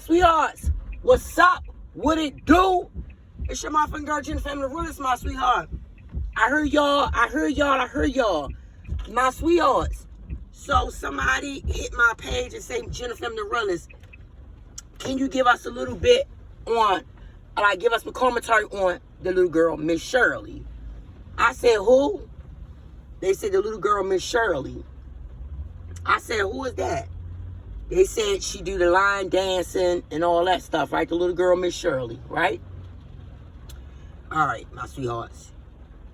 sweethearts, what's up? What it do? It's your motherfucking girl, Jennifer, the realest, my sweetheart. I heard y'all. My sweethearts. So somebody hit my page and say, Jennifer, the realest, can you give us a little bit on, like, give us some commentary on the little girl, Miss Shirley? I said, who? They said the little girl, Miss Shirley. I said, who is that? They said she do the line dancing and all that stuff, right? The little girl, Miss Shirley, right? All right, my sweethearts.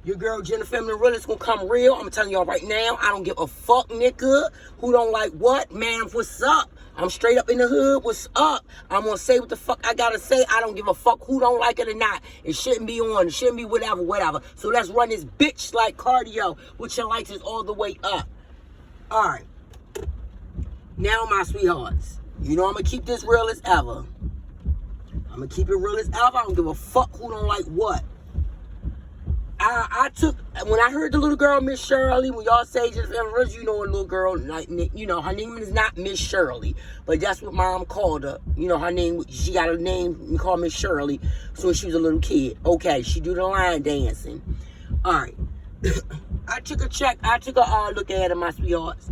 Your girl, Jennifer, the realest, gonna come real. I'm telling y'all right now, I don't give a fuck, nigga, who don't like what. Man, what's up? I'm straight up in the hood. What's up? I'm gonna say what the fuck I gotta say. I don't give a fuck who don't like it or not. It shouldn't be on. It shouldn't be whatever. So let's run this bitch like cardio with your lights all the way up. All right. Now, my sweethearts, you know I'm gonna keep this real as ever. I'm gonna keep it real as ever. I don't give a fuck who don't like what. When I heard the little girl, Miss Shirley, when y'all say just you know a little girl, like, you know, her name is not Miss Shirley, but that's what mom called her. You know, her name, she got a name called Miss Shirley, so when she was a little kid. Okay, she do the line dancing. All right. I took a look at her, my sweethearts.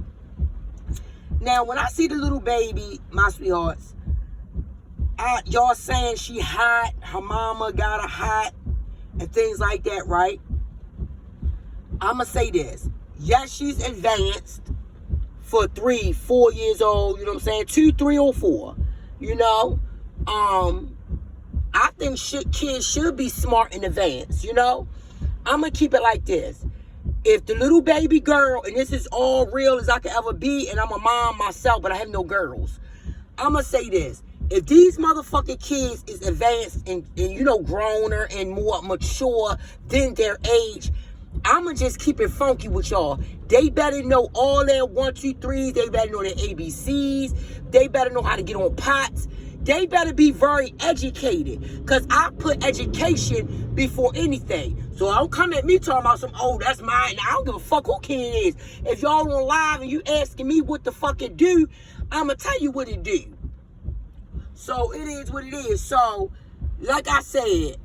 Now, when I see the little baby, my sweethearts, y'all saying she hot, her mama got her hot, and things like that, right? I'ma say this. Yes, she's advanced for 3, 4 years old, you know what I'm saying? 2, 3, or 4, you know? I think kids should be smart in advance, you know? I'ma keep it like this. If the little baby girl, and this is all real as I could ever be, and I'm a mom myself, but I have no girls, I'ma say this. If these motherfucking kids is advanced and you know, growner and more mature than their age, I'ma just keep it funky with y'all. They better know all their 1, 2, 3s. They better know their ABCs. They better know how to get on pots. They better be very educated, because I put education before anything. So don't come at me talking about some, oh, that's mine. I don't give a fuck who kid it is. If y'all on live and you asking me what the fuck it do, I'ma tell you what it do. So it is what it is. So, like I said,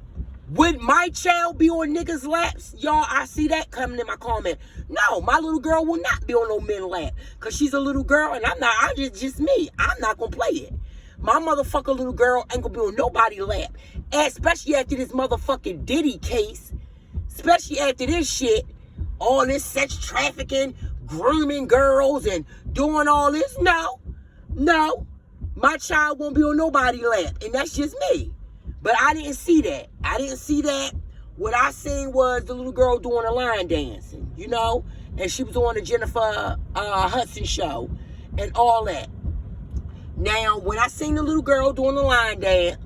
would my child be on niggas' laps? Y'all, I see that coming in my comment. No, my little girl will not be on no men's lap, because she's a little girl and I'm just me. I'm not going to play it. My motherfucking little girl ain't going to be on nobody's lap. Especially after this motherfucking Diddy case. Especially after this shit. All this sex trafficking, grooming girls, and doing all this. No. My child won't be on nobody's lap. And that's just me. But I didn't see that. What I seen was the little girl doing a line dancing, you know? And she was on the Jennifer Hudson show and all that. Now, when I seen the little girl doing the line dance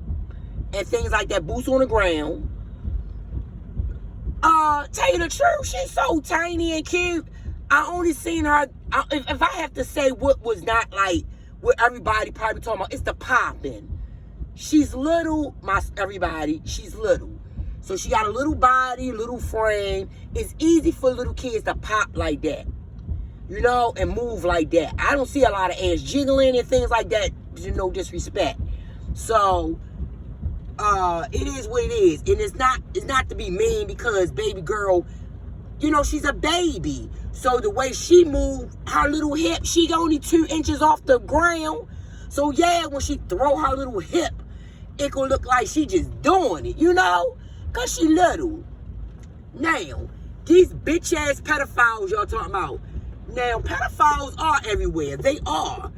and things like that, boots on the ground, tell you the truth, she's so tiny and cute. I only seen her, if I have to say what was not like, what everybody probably talking about, it's the popping. She's little, she's little. So she got a little body, little frame. It's easy for little kids to pop like that, you know, and move like that. I don't see a lot of ass jiggling and things like that, no disrespect. So, it is what it is. And it's not to be mean, because baby girl, you know, she's a baby. So the way she moved, her little hip, she only 2 inches off the ground. So yeah, when she throw her little hip, it gonna look like she just doing it, you know? Because she little. Now, these bitch-ass pedophiles y'all talking about. Now, pedophiles are everywhere. They are.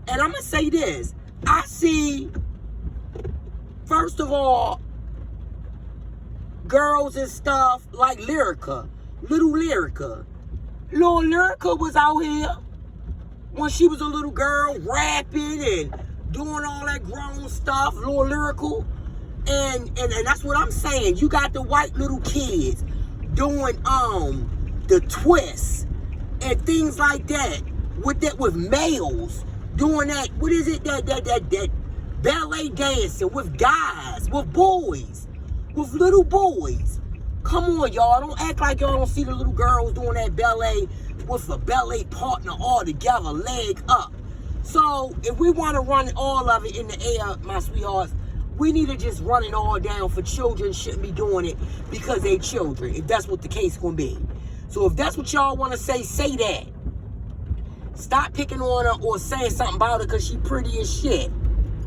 And I'm going to say this. I see, first of all, girls and stuff like Lyrica. Little Lyrica. Little Lyrica was out here when she was a little girl, rapping and doing all that grown stuff, little lyrical. And that's what I'm saying. You got the white little kids doing the twists and things like that with males doing that. What is it? That ballet dancing with guys, with boys, with little boys. Come on, y'all. Don't act like y'all don't see the little girls doing that ballet with a ballet partner all together, leg up. So if we want to run all of it in the air, my sweethearts, we need to just run it all down for children shouldn't be doing it because they children, if that's what the case gonna be. So if that's what y'all want to say that. Stop picking on her or saying something about her because she pretty as shit.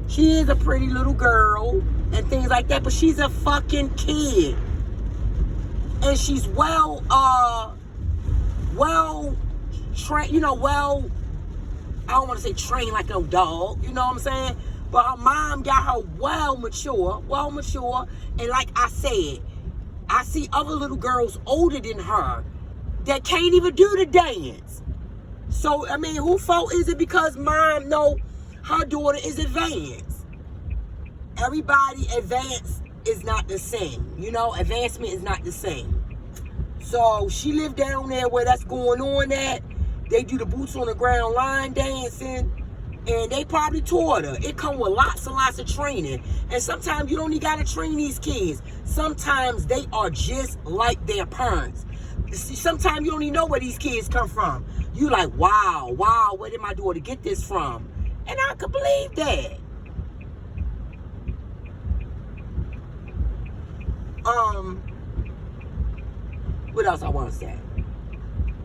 She is a pretty little girl and things like that, but she's a fucking kid. And she's well trained, I don't want to say trained like a dog, you know what I'm saying? But her mom got her well mature. And like I said, I see other little girls older than her that can't even do the dance. So, I mean, whose fault is it because mom know her daughter is advanced? Everybody advanced is not the same. Advancement is not the same. So, she lived down there where that's going on at. They do the boots on the ground line dancing. And they probably taught her. It come with lots and lots of training. And sometimes you don't even got to train these kids. Sometimes they are just like their parents. Sometimes you don't even know where these kids come from. You like, wow, where did my daughter get this from? And I could believe that. What else I want to say?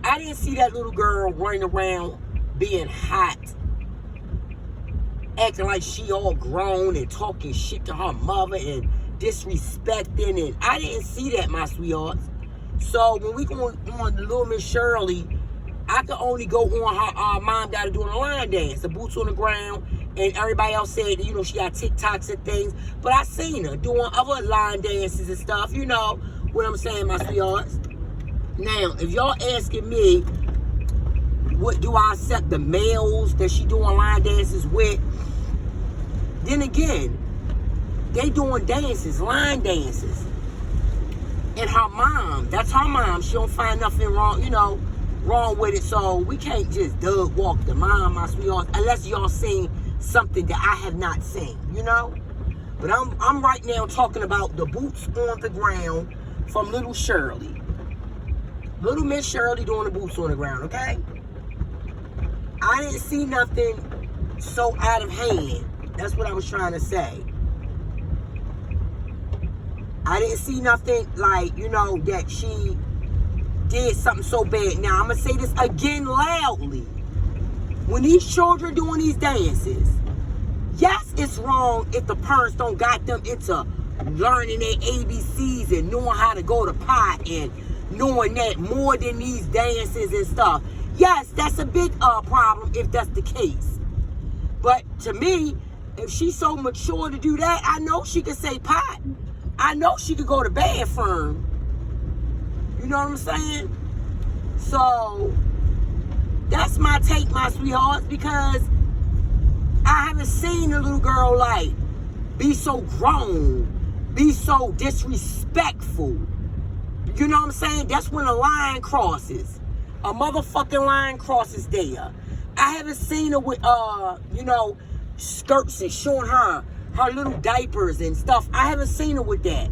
I didn't see that little girl running around being hot, acting like she all grown and talking shit to her mother and disrespecting, and I didn't see that, my sweethearts. So when we go on the little Miss Shirley, I could only go on her mom got to do a line dance, the boots on the ground, and everybody else said, she got TikToks and things, but I seen her doing other line dances and stuff, what I'm saying, my sweethearts. Now, if y'all asking me, what do I accept the males that she doing line dances with? Then again, they doing dances, line dances. And her mom, that's her mom. She don't find nothing wrong, wrong with it. So we can't just dog walk the mom, my sweetheart, unless y'all seen something that I have not seen, But I'm right now talking about the boots on the ground from little Shirley. Little Miss Shirley doing the boots on the ground, okay? I didn't see nothing so out of hand. That's what I was trying to say. I didn't see nothing like, that she did something so bad. Now, I'm going to say this again loudly. When these children doing these dances, yes, it's wrong if the parents don't got them into learning their ABCs and knowing how to go to pot and knowing that more than these dances and stuff. Yes, that's a big problem if that's the case. But to me, if she's so mature to do that, I know she could say pot. I know she could go to bathroom. You know what I'm saying? So, that's my take, my sweethearts, because I haven't seen a little girl be so grown, be so disrespectful. You know what I'm saying? That's when a line crosses. A motherfucking line crosses there. I haven't seen her with, skirts and showing her little diapers and stuff. I haven't seen her with that.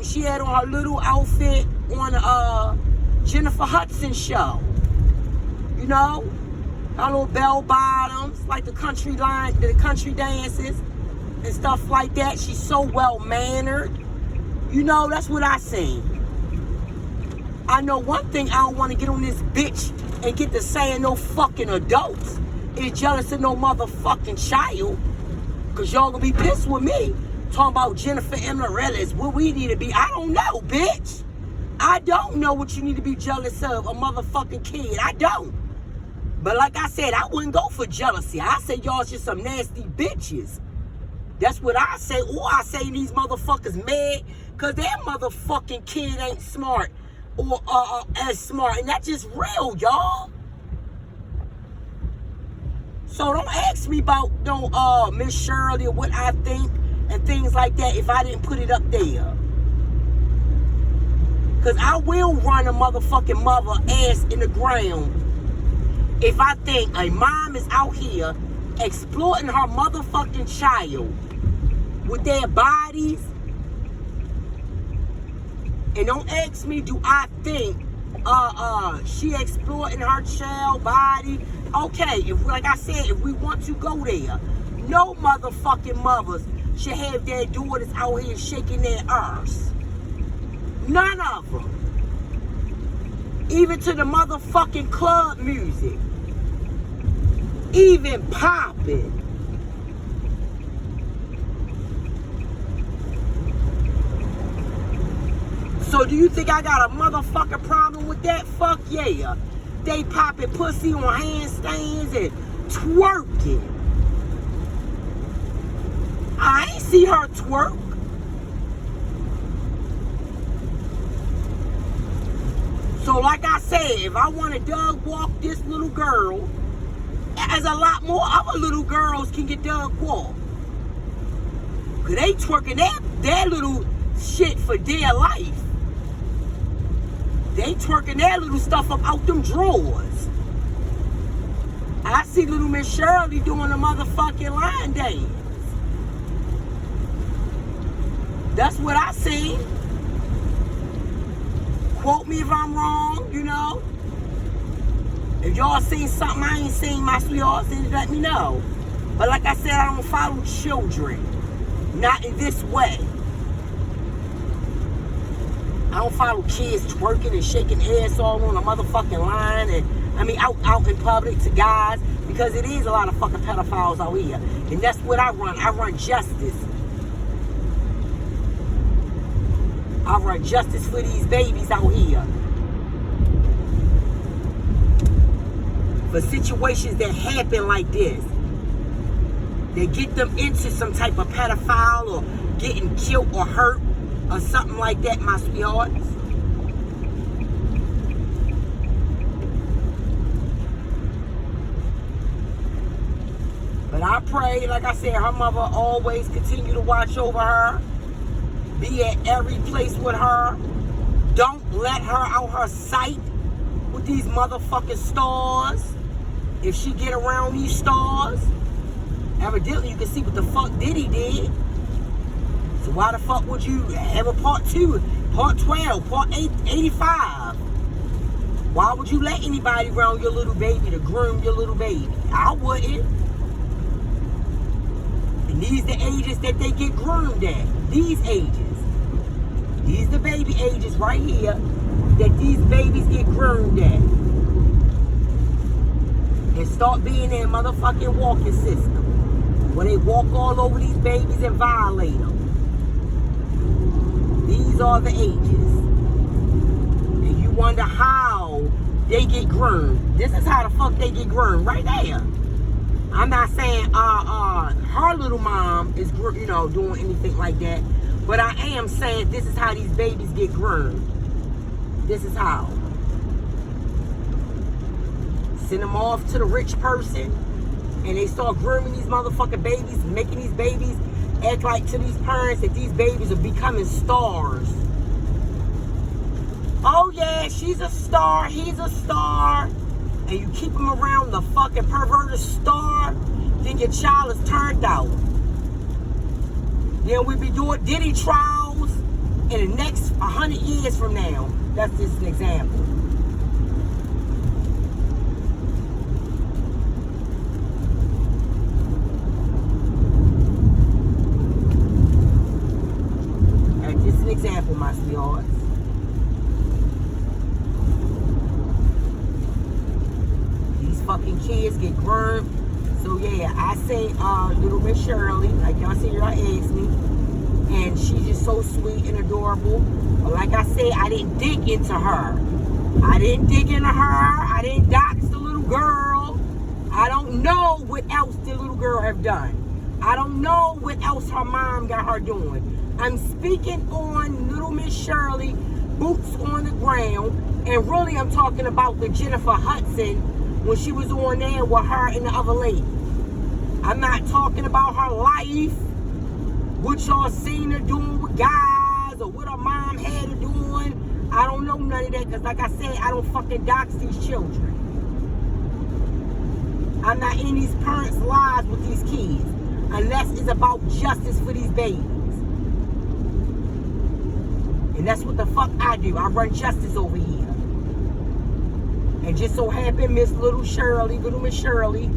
She had on her little outfit on Jennifer Hudson show. Her little bell bottoms, like the country dances and stuff like that. She's so well mannered. That's what I seen. I know one thing, I don't want to get on this bitch and get to saying no fucking adults is jealous of no motherfucking child. Because y'all gonna be pissed with me talking about Jennifer Amarellis, what we need to be. I don't know, bitch. I don't know what you need to be jealous of, a motherfucking kid. I don't. But like I said, I wouldn't go for jealousy. I say y'all just some nasty bitches. That's what I say. Or I say these motherfuckers mad because their motherfucking kid ain't smart or as smart. And that's just real, y'all. So don't ask me about Miss Shirley or what I think and things like that if I didn't put it up there. Because I will run a motherfucking mother ass in the ground if I think a mom is out here exploiting her motherfucking child with their bodies. And don't ask me, do I think She exploiting her child body. Okay, if like I said, if we want to go there, no motherfucking mothers should have their daughters out here shaking their arse. None of them. Even to the motherfucking club music. Even popping. So do you think I got a motherfucking problem with that? Fuck yeah. They popping pussy on handstands and twerking. I ain't see her twerk. So like I said, if I want to dog walk this little girl, as a lot more other little girls can get dog walked. Cause they twerking that little shit for dear life. They twerking that little stuff up out them drawers. I see little Miss Shirley doing a motherfucking line dance. That's what I see. Quote me if I'm wrong, you know. If y'all seen something I ain't seen, my sweethearts, then let me know. But like I said, I don't follow children. Not in this way. I don't follow kids twerking and shaking ass all on a motherfucking line and out in public to guys, because it is a lot of fucking pedophiles out here. And that's what I run. I run justice. I run justice for these babies out here. For situations that happen like this. They get them into some type of pedophile or getting killed or hurt or something like that, my sweethearts. But I pray, like I said, her mother always continue to watch over her. Be at every place with her. Don't let her out her sight with these motherfucking stars. If she get around these stars, evidently you can see what the fuck Diddy did. So why the fuck would you have a part 2, part 12, part 85? Why would you let anybody around your little baby to groom your little baby? I wouldn't. And these the ages that they get groomed at. These ages. These the baby ages right here that these babies get groomed at. And start being their motherfucking walking system. Where they walk all over these babies and violate them. These are the ages. And you wonder how they get groomed. This is how the fuck they get groomed, right there. I'm not saying her little mom is, you know, doing anything like that. But I am saying this is how these babies get groomed. This is how. Send them off to the rich person. And they start grooming these motherfucking babies. Making these babies act like to these parents that these babies are becoming stars. Oh yeah, she's a star, he's a star. And you keep them around the fucking perverted star, then your child is turned out. Then we be doing Diddy trials in the next 100 years from now. That's just an example. That's just an example, my sweethearts. These fucking kids get groomed. So yeah, I say little Miss Shirley, like y'all see her asked me, and she's just so sweet and adorable. But like I said, I didn't dig into her. I didn't dig into her. I didn't dox the little girl. I don't know what else the little girl have done. I don't know what else her mom got her doing. I'm speaking on little Miss Shirley, boots on the ground, and really I'm talking about the Jennifer Hudson when she was on there with her and the other lady. I'm not talking about her life, what y'all seen her doing with guys, or what her mom had her doing. I don't know none of that, because like I said, I don't fucking dox these children. I'm not in these parents' lives with these kids, unless it's about justice for these babies. And that's what the fuck I do. I run justice over here. And just so happened, Little Miss Shirley,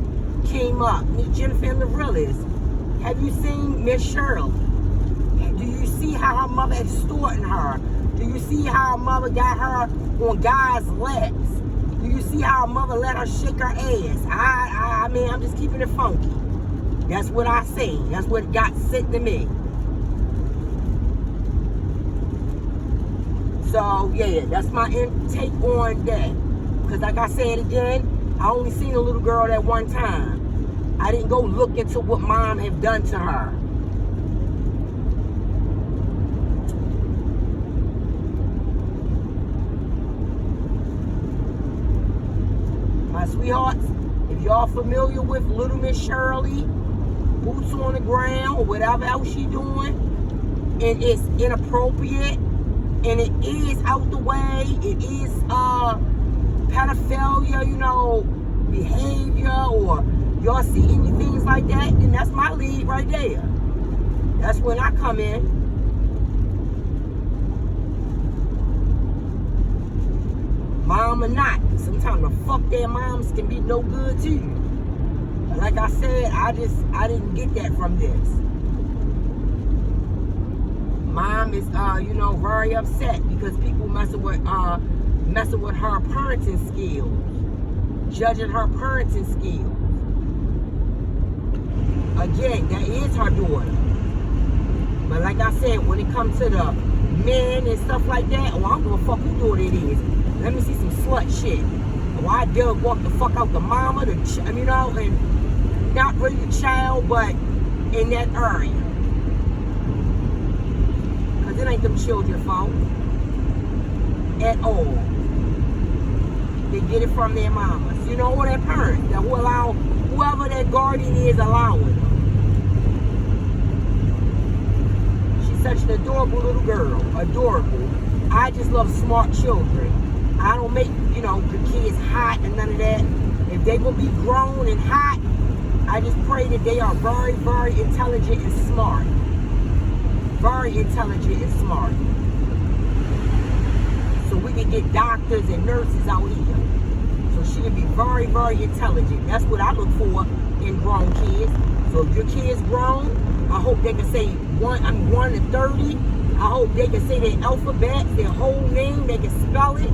came up. Miss Jennifer and the realest. Have you seen Miss Shirley? Do you see how her mother extorting her? Do you see how her mother got her on guys' legs? Do you see how her mother let her shake her ass? I mean, I'm just keeping it funky. That's what I seen. That's what got sent to me. So, yeah, that's my intake on that. Because like I said again, I only seen a little girl that one time. I didn't go look into what mom have done to her. My sweethearts, if y'all familiar with Little Miss Shirley, boots on the ground, or whatever else she doing, and it's inappropriate, and it is out the way, it is pedophilia, behavior, or y'all see any things like that, then that's my lead right there. That's when I come in. Mom or not. Sometimes the fuck their moms can be no good to you. But like I said, I didn't get that from this. Mom is very upset because people messing with her parenting skills, judging her parenting skills. Again, that is her daughter. But like I said, when it comes to the men and stuff like that, I don't give a fuck who daughter it is. Let me see some slut shit. I dare walk the fuck out the mama, and not really the child, but in that area. Because it ain't them children's fault at all. They get it from their mamas, or their parents that will allow whoever their guardian is allowing them. She's such an adorable little girl, adorable. I just love smart children. I don't make, the kids hot and none of that. If they will be grown and hot, I just pray that they are very, very intelligent and smart. Very intelligent and smart. So we can get doctors and nurses out here. So she can be very, very intelligent. That's what I look for in grown kids. So if your kid's grown, I hope they can say 1 to 30. I hope they can say their alphabet, their whole name, they can spell it.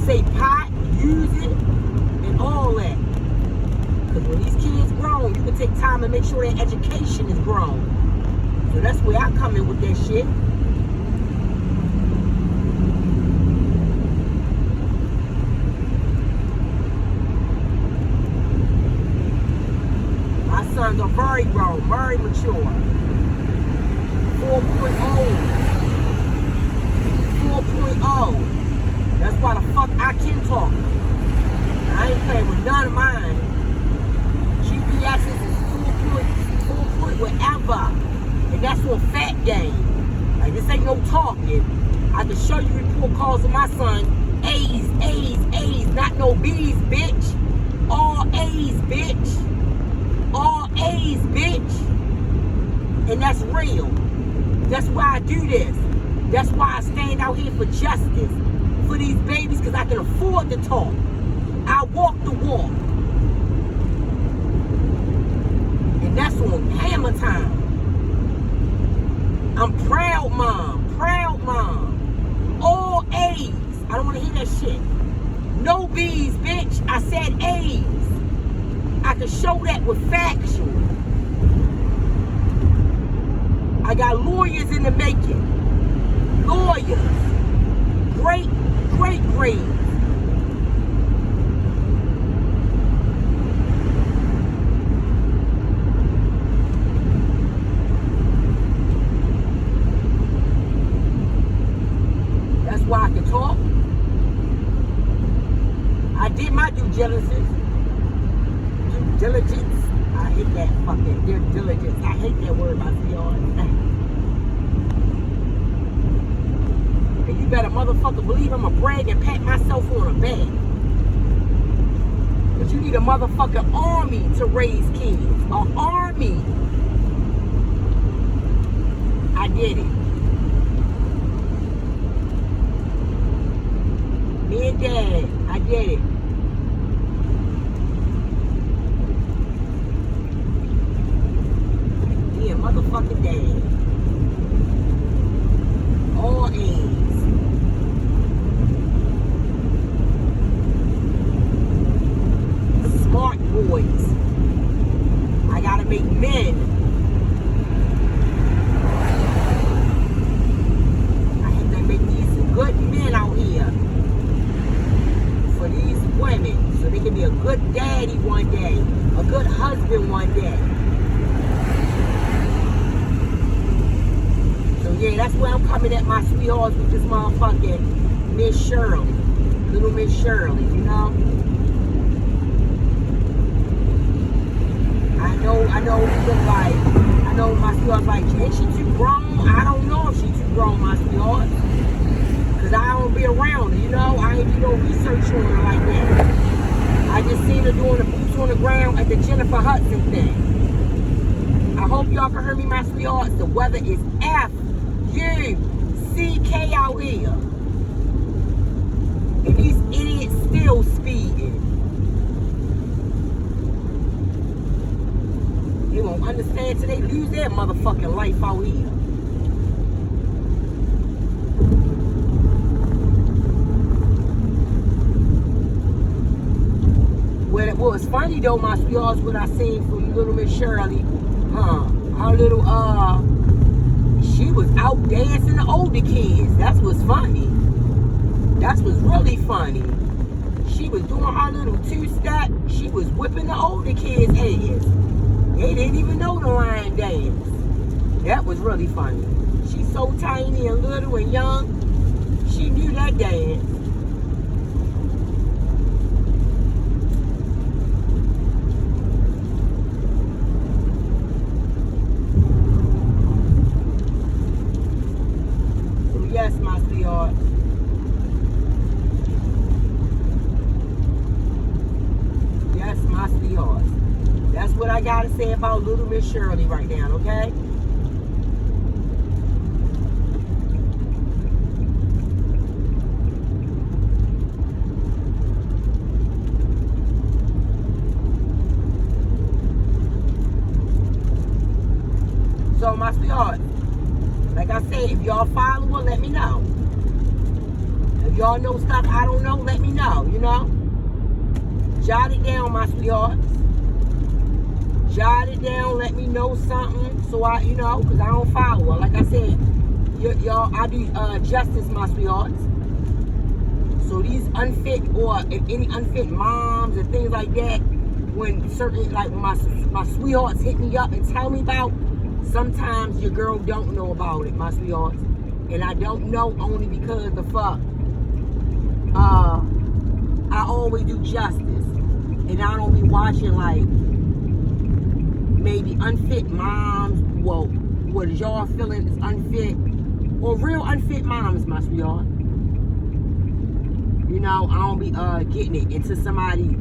Say pot, use it, and all that. Because when these kids grown, you can take time and make sure their education is grown. So that's where I come in with that shit. My sons are very grown, very mature. 4.0. 4.0. That's why the fuck I can talk. I ain't playing with none of mine. GPS is 4 point whatever. And that's on fat game. Like, this ain't no talking. I can show you report calls of my son. A's, not no B's, bitch. All A's, bitch. All A's, bitch. And that's real. That's why I do this. That's why I stand out here for justice. For these babies, because I can afford to talk. I walk the walk. And that's on hammer time. I'm proud mom. Proud mom. All A's. I don't want to hear that shit. No B's, bitch. I said A's. I can show that with factual. I got lawyers in the making. Lawyers. Great grades. That's why I can talk. I did my due diligence. Due diligence. I hate that fucking due diligence. I hate that word, my sweetheart. And you better motherfucker believe I'ma brag and pat myself on the back. But you need a motherfucking army to raise kids. An army. I did it. Me and Dad, I did it. Yeah, motherfucking dad. All A's. Smart boys. I gotta make men. I have to make these good men out here for these women so they can be a good daddy one day, a good husband one day. So yeah, that's where I'm coming at my sweethearts with this motherfucking Miss Shirley. Little Miss Shirley, you know? I know my sweetheart's like, is she too grown? I don't know if she too grown, my sweetheart. Cause I don't be around her, you know? I ain't do no research on her like that. I just seen her doing the boots on the ground at the Jennifer Hudson thing. I hope y'all can hear me, my sweethearts. The weather is F-U-C-K out here. And these idiots still speeding. They won't understand till they lose their motherfucking life out here. Well, it's funny though, my sweethearts, what I seen from little Miss Shirley. Her little, she was out dancing the older kids. That's what's funny. That's what's really funny. She was doing her little two-step. She was whipping the older kids' ass. They didn't even know the line dance. That was really funny. She's so tiny and little and young. She knew that dance. So yes, my sweetheart. Yes, my sweetheart. That's what I gotta say about little Miss Shirley right now, okay? So my sweetheart, like I said, if y'all follow her, let me know. If y'all know stuff I don't know, let me know, you know? Jot it down, my sweethearts. Jot it down, let me know something so I, you know, because I don't follow her. Like I said, y'all, I do justice, my sweethearts. So these unfit or any unfit moms and things like that, when certain, like when my sweethearts hit me up and tell me about, sometimes your girl don't know about it, my sweethearts. And I don't know only because the fuck, I always do justice. And I don't be watching like, maybe unfit moms, well, what y'all feeling is unfit, or real unfit moms, my sweetheart. You know, I don't be getting it until somebody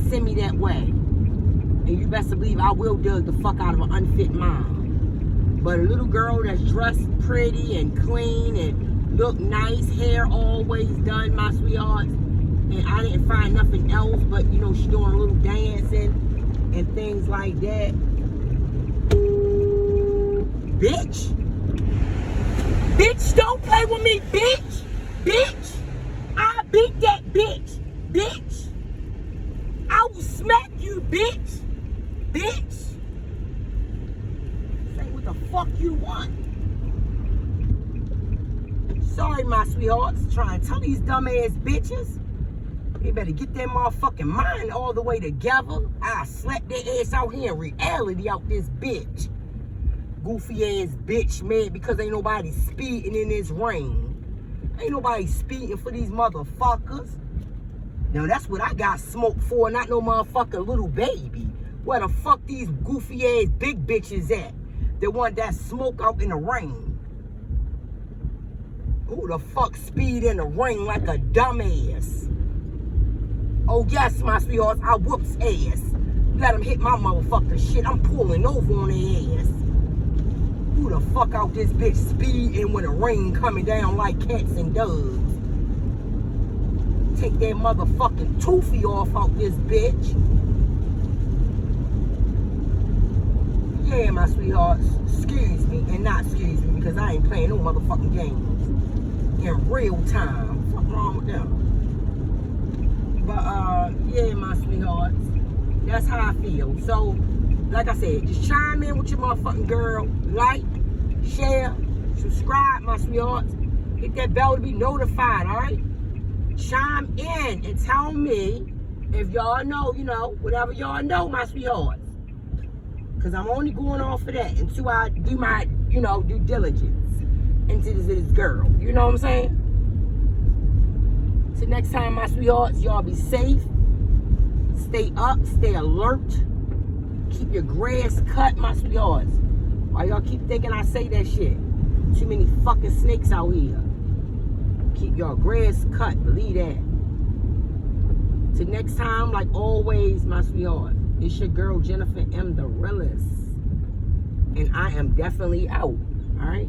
send me that way. And you best believe I will dig the fuck out of an unfit mom. But a little girl that's dressed pretty and clean and look nice, hair always done, my sweetheart. And I didn't find nothing else, but you know, she doing a little dancing and things like that. Bitch. Bitch, don't play with me, bitch. Bitch. I beat that bitch. Bitch. I will smack you, bitch. Bitch. Say what the fuck you want. Sorry, my sweethearts. Trying to tell these dumbass bitches. They better get their motherfucking mind all the way together. I slap their ass out here in reality out this bitch. Goofy ass bitch, man, because ain't nobody speeding in this rain. Ain't nobody speeding for these motherfuckers. Now that's what I got smoked for, not no motherfucking little baby. Where the fuck these goofy ass big bitches at? The one that smoke out in the rain. Who the fuck speed in the rain like a dumbass? Oh yes, my sweethearts, I whoops ass. Let them hit my motherfucking shit. I'm pulling over on their ass. Who the fuck out this bitch speeding when the rain coming down like cats and doves? take that motherfucking toothy off out this bitch. Yeah, my sweethearts. Excuse me, and not excuse me, because I ain't playing no motherfucking games in real time. What's wrong with them? But, yeah, my sweethearts. That's how I feel. So, like I said, just chime in with your motherfucking girl. Like, share, subscribe, my sweethearts. Hit that bell to be notified, alright? Chime in and tell me if y'all know, you know, whatever y'all know, my sweethearts. Because I'm only going off of that until I do my, you know, due diligence into this girl. You know what I'm saying? Till next time, my sweethearts, y'all be safe. Stay up, stay alert. Keep your grass cut, my sweethearts. Why y'all keep thinking I say that shit? Too many fucking snakes out here. Keep your grass cut, believe that. Till next time, like always, my sweetheart, it's your girl Jennifer M. the realest. And I am definitely out. Alright?